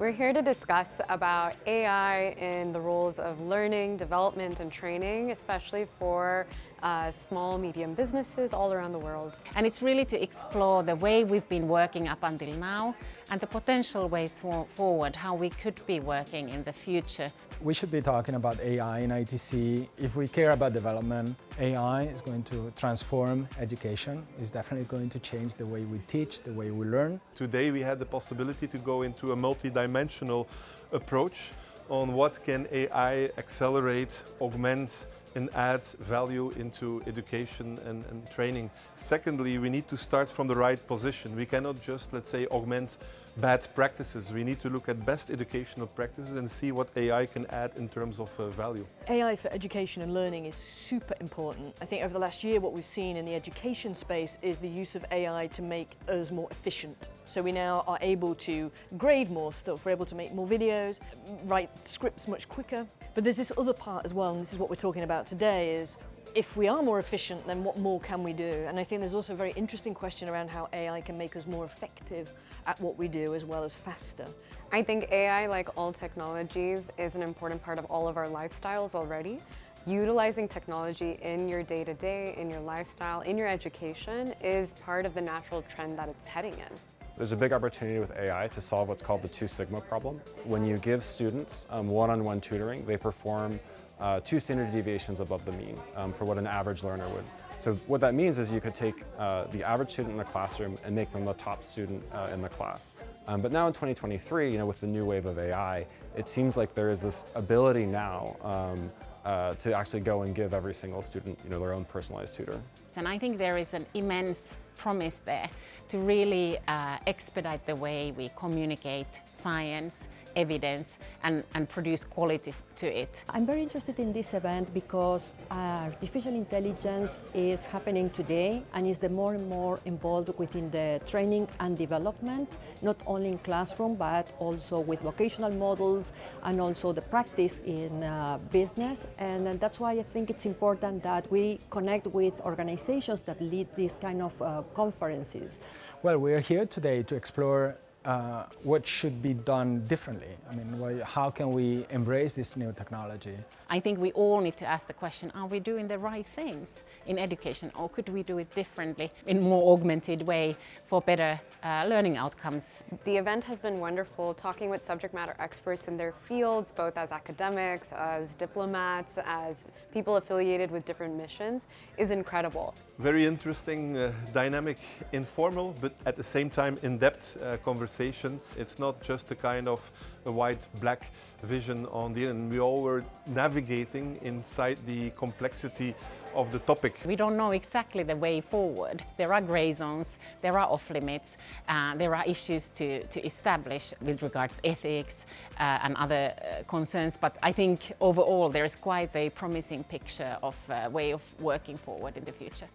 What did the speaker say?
We're here to discuss about AI in the roles of learning, development, and training, especially for small, medium businesses all around the world. And it's really to explore the way we've been working up until now and the potential ways forward, how we could be working in the future. We should be talking about AI in ITC. If we care about development, AI is going to transform education. It's definitely going to change the way we teach, the way we learn. Today we had the possibility to go into a multi-dimensional approach on what can AI accelerate, augment, and add value into education and training. Secondly, we need to start from the right position. We cannot just, let's say, augment bad practices. We need to look at best educational practices and see what AI can add in terms of value. AI for education and learning is super important. I think over the last year what we've seen in the education space is the use of AI to make us more efficient. So we now are able to grade more stuff, we're able to make more videos, write scripts much quicker. But there's this other part as well, and this is what we're talking about today, is if we are more efficient, then what more can we do? And I think there's also a very interesting question around how AI can make us more effective at what we do as well as faster. I think AI, like all technologies, is an important part of all of our lifestyles already. Utilizing technology in your day-to-day, in your lifestyle, in your education is part of the natural trend that it's heading in. There's a big opportunity with AI to solve what's called the 2 sigma problem. When you give students one-on-one tutoring, they perform 2 standard deviations above the mean for what an average learner would. So what that means is you could take the average student in the classroom and make them the top student in the class. But now in 2023, with the new wave of AI, it seems like there is this ability now to actually go and give every single student their own personalized tutor. And I think there is an immense promise there to really expedite the way we communicate science, evidence, and produce quality to it. I'm very interested in this event because artificial intelligence is happening today and is more and more involved within the training and development, not only in classroom but also with vocational models and also the practice in business. And that's why I think it's important that we connect with organizations that lead these kind of conferences. Well, we are here today to explore what should be done differently. I mean, how can we embrace this new technology? I think we all need to ask the question, are we doing the right things in education, or could we do it differently in a more augmented way for better learning outcomes? The event has been wonderful, talking with subject matter experts in their fields, both as academics, as diplomats, as people affiliated with different missions, is incredible. Very interesting, dynamic, informal, but at the same time in-depth conversation. It's not just a kind of a white-black vision on the end. We all were navigating inside the complexity of the topic. We don't know exactly the way forward. There are grey zones, there are off-limits, there are issues to establish with regards to ethics and other concerns, but I think overall there is quite a promising picture of a way of working forward in the future.